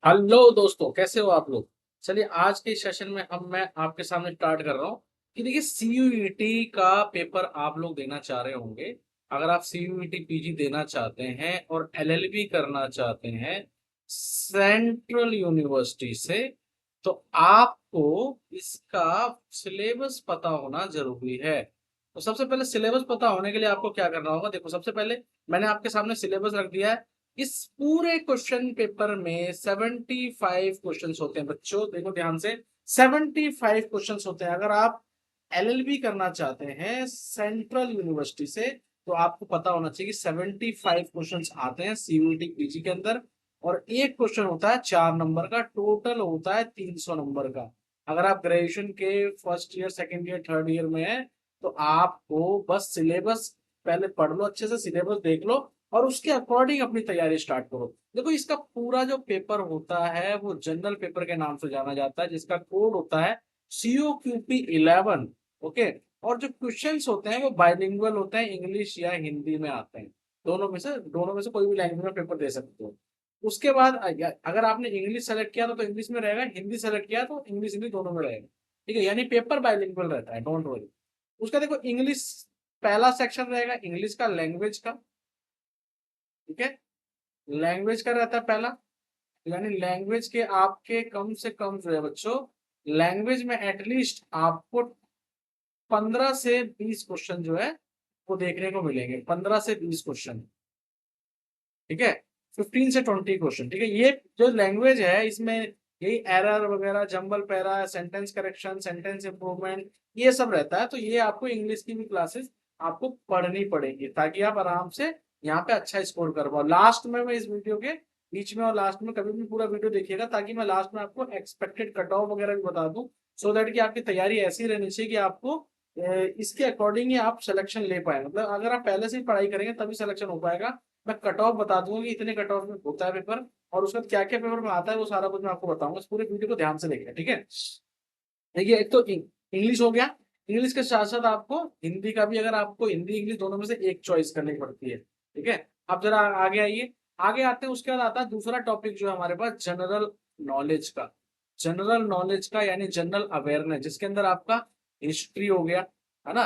Hello दोस्तों, कैसे हो आप लोग। चलिए आज के सेशन में मैं आपके सामने स्टार्ट कर रहा हूँ कि देखिए सीयूईटी का पेपर आप लोग देना चाह रहे होंगे। अगर आप सीयूईटी पीजी देना चाहते हैं और एलएलबी करना चाहते हैं सेंट्रल यूनिवर्सिटी से, तो आपको इसका सिलेबस पता होना जरूरी है। तो सबसे पहले सिलेबस पता होने के लिए आपको क्या करना होगा, देखो सबसे पहले मैंने आपके सामने सिलेबस रख दिया है। इस पूरे क्वेश्चन पेपर में 75 क्वेश्चंस होते हैं बच्चों, देखो ध्यान से। 75 क्वेश्चंस होते हैं। अगर आप एलएलबी करना चाहते हैं सेंट्रल यूनिवर्सिटी से, तो आपको पता होना चाहिए कि 75 क्वेश्चंस आते हैं सीयूईटी पीजी के अंदर। और एक क्वेश्चन होता है 4 नंबर का, टोटल होता है 300 नंबर का। अगर आप ग्रेजुएशन के first year, second year, third year में है, तो आपको बस सिलेबस पहले पढ़ लो, अच्छे से सिलेबस देख लो और उसके अकॉर्डिंग अपनी तैयारी स्टार्ट करो। देखो इसका पूरा जो पेपर होता है वो जनरल पेपर के नाम से जाना जाता है, जिसका कोड होता है COQP11। ओके। और जो क्वेश्चंस होते हैं वो बाइलिंगुअल होते हैं, इंग्लिश या हिंदी में आते हैं। दोनों में से कोई भी लैंग्वेज में पेपर दे सकते हो। उसके बाद अगर आपने इंग्लिश सेलेक्ट किया तो इंग्लिश में रहेगा, हिंदी सेलेक्ट किया तो इंग्लिश हिंदी दोनों में रहेगा। ठीक है, यानी पेपर बाइलिंगुअल रहता है, डोंट वरी। उसका देखो इंग्लिश पहला सेक्शन रहेगा इंग्लिश का, लैंग्वेज का। ठीक है, लैंग्वेज का रहता है पहला। यानी लैंग्वेज के आपके कम से कम जो है बच्चों, लैंग्वेज में एटलीस्ट आपको 15 से 20 क्वेश्चन जो है वो देखने को मिलेंगे। 15 से 20 क्वेश्चन। ठीक है, 15 से 20 क्वेश्चन। ठीक है, ये जो लैंग्वेज है इसमें यही एरर वगैरह, jumble para, sentence correction, sentence improvement, ये सब रहता है। तो ये आपको इंग्लिश की भी क्लासेस आपको पढ़नी पड़ेगी ताकि आप आराम से यहाँ पे अच्छा स्कोर कर पाओ। लास्ट में मैं इस वीडियो के बीच में और लास्ट में कभी भी पूरा वीडियो देखिएगा, ताकि मैं लास्ट में आपको एक्सपेक्टेड कट ऑफ वगैरह भी बता दूं, सो दैट कि आपकी तैयारी ऐसी रहनी चाहिए कि आपको इसके अकॉर्डिंग ही आप सिलेक्शन ले पाए। मतलब अगर आप पहले से ही पढ़ाई करेंगे तभी सिलेक्शन हो पाएगा। मैं कट ऑफ बता दूंगा कि इतने कट ऑफ में होता है पेपर, और उसके बाद क्या क्या पेपर में आता है वो सारा कुछ मैं आपको बताऊंगा। इस पूरे वीडियो को ध्यान से देखिए। ठीक है, देखिए एक तो इंग्लिश हो गया। इंग्लिश के साथ साथ आपको हिंदी का भी, अगर आपको हिंदी इंग्लिश दोनों में से एक चॉइस करनी पड़ती है। ठीक है, अब जरा आगे आइए। आगे आते हैं, उसके बाद आता है दूसरा टॉपिक जो है हमारे पास, जनरल नॉलेज का। जनरल नॉलेज का यानी जनरल अवेयरनेस, जिसके अंदर आपका हिस्ट्री हो गया, है ना।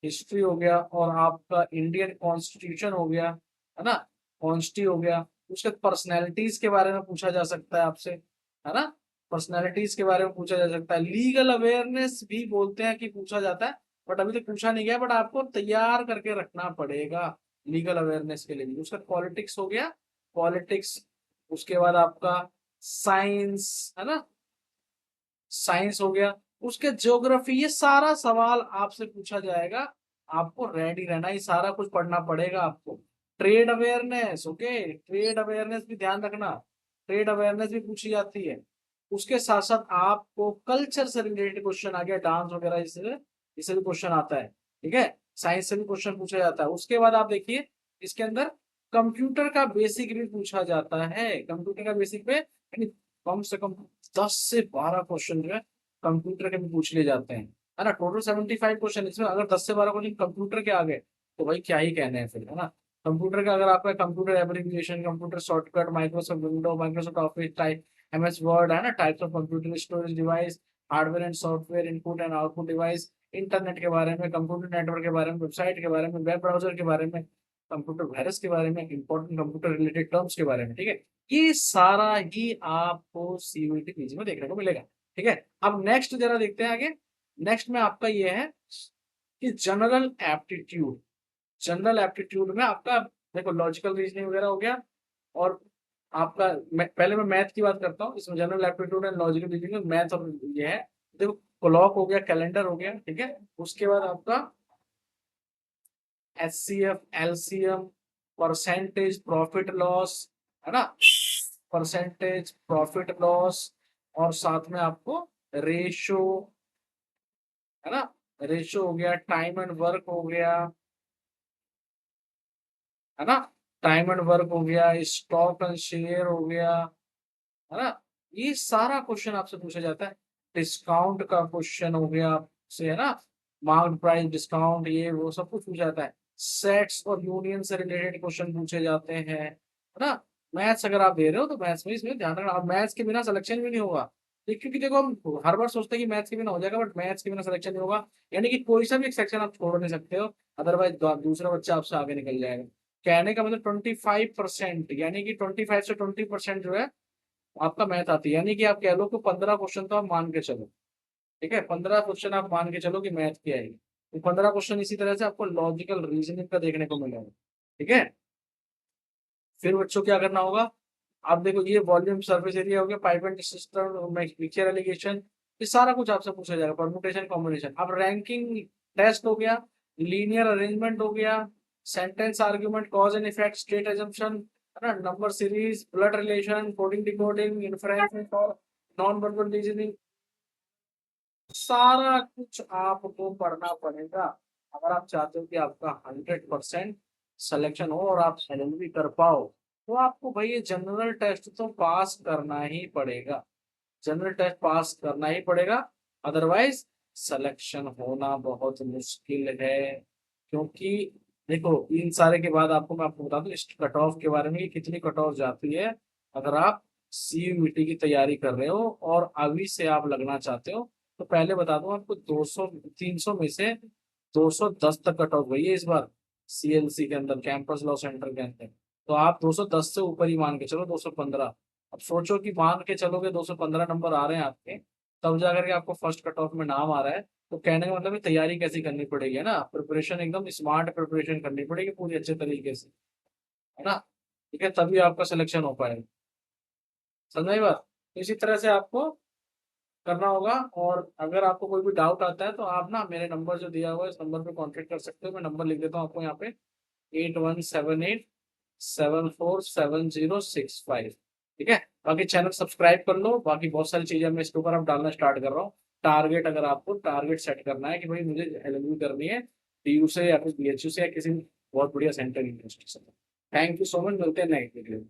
हिस्ट्री हो गया, और आपका इंडियन कॉन्स्टिट्यूशन हो गया, है ना। कॉन्स्टी हो गया। उसके पर्सनैलिटीज के बारे में पूछा जा सकता है आपसे, है ना। पर्सनैलिटीज के बारे में पूछा जा सकता है। लीगल अवेयरनेस भी बोलते हैं कि पूछा जाता है, बट अभी तक पूछा नहीं गया, बट आपको तैयार करके रखना पड़ेगा लीगल अवेयरनेस के लिए भी। उसका पॉलिटिक्स हो गया, पॉलिटिक्स। उसके बाद आपका साइंस, है ना, साइंस हो गया। उसके ज्योग्राफी, ये सारा सवाल आपसे पूछा जाएगा। आपको रेडी रहना, ये सारा कुछ पढ़ना पड़ेगा आपको। Trade awareness, okay, trade awareness भी ध्यान रखना, ट्रेड अवेयरनेस भी पूछी जाती है। उसके साथ साथ आपको कल्चर से रिलेटेड क्वेश्चन आ गया, डांस वगैरह, इससे भी क्वेश्चन आता है। ठीक है, साइंस से भी क्वेश्चन पूछा जाता है। उसके बाद आप देखिए इसके अंदर कंप्यूटर का बेसिक भी पूछा जाता है। कंप्यूटर का बेसिक पे यानी कम से कम 10 से 12 क्वेश्चन जो है कंप्यूटर के भी पूछ लिए जाते हैं, है ना। टोटल 75 क्वेश्चन, इसमें अगर 10 से 12 क्वेश्चन कंप्यूटर के आ गए तो भाई क्या ही कहने हैं फिर, है ना। कंप्यूटर का अगर आपका computer application, computer shortcut, Microsoft window, Microsoft office, type MS word, है ना, types of computer, storage device, hardware and software, input and output device, internet के बारे में, कंप्यूटर नेटवर्क के बारे में, वेबसाइट के बारे में, वेब ब्राउजर के बारे में, कंप्यूटर वायरस के बारे में, इंपॉर्टेंट कंप्यूटर रिलेटेड टर्म्स के बारे में। ठीक है, ये सारा ही आपको सीयूईटी पीजी में देखने को मिलेगा। ठीक है, अब नेक्स्ट जरा देखते हैं आगे। नेक्स्ट में आपका ये है कि जनरल एप्टीट्यूड। जनरल एप्टीट्यूड में आपका देखो लॉजिकल रीजनिंग वगैरह हो गया, और आपका पहले मैं मैथ की बात करता हूँ। इसमें general aptitude and logical reasoning, math और ये है। देखो क्लॉक हो गया, कैलेंडर हो गया। ठीक है, उसके बाद आपका HCF, LCM, percentage profit loss, है ना, परसेंटेज प्रॉफिट लॉस, और साथ में आपको रेशो, है ना, रेशो हो गया, टाइम एंड वर्क हो गया, है ना, टाइम एंड वर्क हो गया, स्टॉक एंड शेयर हो गया, है ना। ये सारा क्वेश्चन आपसे पूछा जाता है। डिस्काउंट का क्वेश्चन हो गया आपसे, है ना, मार्केट प्राइस डिस्काउंट, ये वो सब कुछ पूछा जाता है। सेट्स और यूनियन से रिलेटेड क्वेश्चन पूछे जाते हैं, है ना। मैथ्स अगर आप दे रहे हो तो मैथ्स में इसमें ध्यान रखना। अब मैथ्स के बिना सिलेक्शन भी नहीं होगा। क्योंकि देखो हम हर बार सोचते हैं कि मैथ्स के बिना हो जाएगा, बट मैथ्स के बिना सिलेक्शन नहीं होगा। यानी कि कोई सा भी एक सेक्शन आप छोड़ नहीं सकते हो, अदरवाइज दूसरा बच्चा आपसे आगे निकल जाएगा। कहने का मतलब 25%, यानी कि 25 से 20% जो है आपका मैथ आती है। यानी कि आप कह लो कि 15 क्वेश्चन तो आप मान के चलो, ठीक है, 15 क्वेश्चन आप मान के चलो कि मैथ की आएगी। तो 15 क्वेश्चन इसी तरह से आपको लॉजिकल रीजनिंग का देखने को मिलेगा। ठीक है, फिर बच्चों क्या करना होगा। आप देखो ये वॉल्यूम सरफेस एरिया हो गया, pipe and system, mixture allegation, ये सारा कुछ आपसे पूछा जाएगा। परमुटेशन कॉम्बिनेशन, अब रैंकिंग टेस्ट हो गया, लीनियर अरेंजमेंट हो गया, sentence argument, cause and effect, state assumption, है ना, number series, blood relation, coding decoding, inference और नॉन वर्बल रीजनिंग, सारा कुछ आपको पढ़ना पड़ेगा अगर आप चाहते हो कि आपका 100% सिलेक्शन हो और आप एलएलबी कर पाओ। तो आपको भाई ये जनरल टेस्ट तो पास करना ही पड़ेगा, जनरल टेस्ट पास करना ही पड़ेगा, अदरवाइज सिलेक्शन होना बहुत मुश्किल है। क्योंकि देखो इन सारे के बाद आपको मैं आपको बता दूं इस कट ऑफ के बारे में कि कितनी कट ऑफ जाती है अगर आप सीयूईटी की तैयारी कर रहे हो और अभी से आप लगना चाहते हो। तो पहले बता दूं आपको 200 300 में से 210 तक कट ऑफ गई है इस बार सीएलसी के अंदर, कैंपस लॉ सेंटर के अंदर। तो आप 210 से ऊपर ही मान के चलो, 215। अब सोचो कि मान के चलोगे 215 नंबर आ रहे हैं आपके, तब जाकर के आपको फर्स्ट कट ऑफ में नाम आ रहा है। तो कहने का मतलब है तैयारी कैसी करनी पड़ेगी, है ना, प्रिपरेशन एकदम स्मार्ट प्रिपरेशन करनी पड़ेगी पूरी अच्छे तरीके से, है ना। ठीक है, तभी आपका सिलेक्शन हो पाएगा। समझ आई बात। तो इसी तरह से आपको करना होगा। और अगर आपको कोई भी डाउट आता है तो आप ना मेरे नंबर जो दिया हुआ है इस नंबर पे कांटेक्ट कर सकते हो। मैं नंबर लिख देता हूँ आपको यहाँ पे, 8178747065। ठीक है, बाकी चैनल सब्सक्राइब कर लो। बाकी बहुत सारी चीजें मैं इसके ऊपर अब डालना स्टार्ट कर रहा हूँ। टारगेट, अगर आपको टारगेट सेट करना है कि भाई मुझे एलएलबी करनी है टीयू से या फिर बीएचयू से या किसी बहुत बढ़िया सेंटर यूनिवर्सिटी से। थैंक यू सो मच, मिलते हैं नेक्स्ट वीडियो में।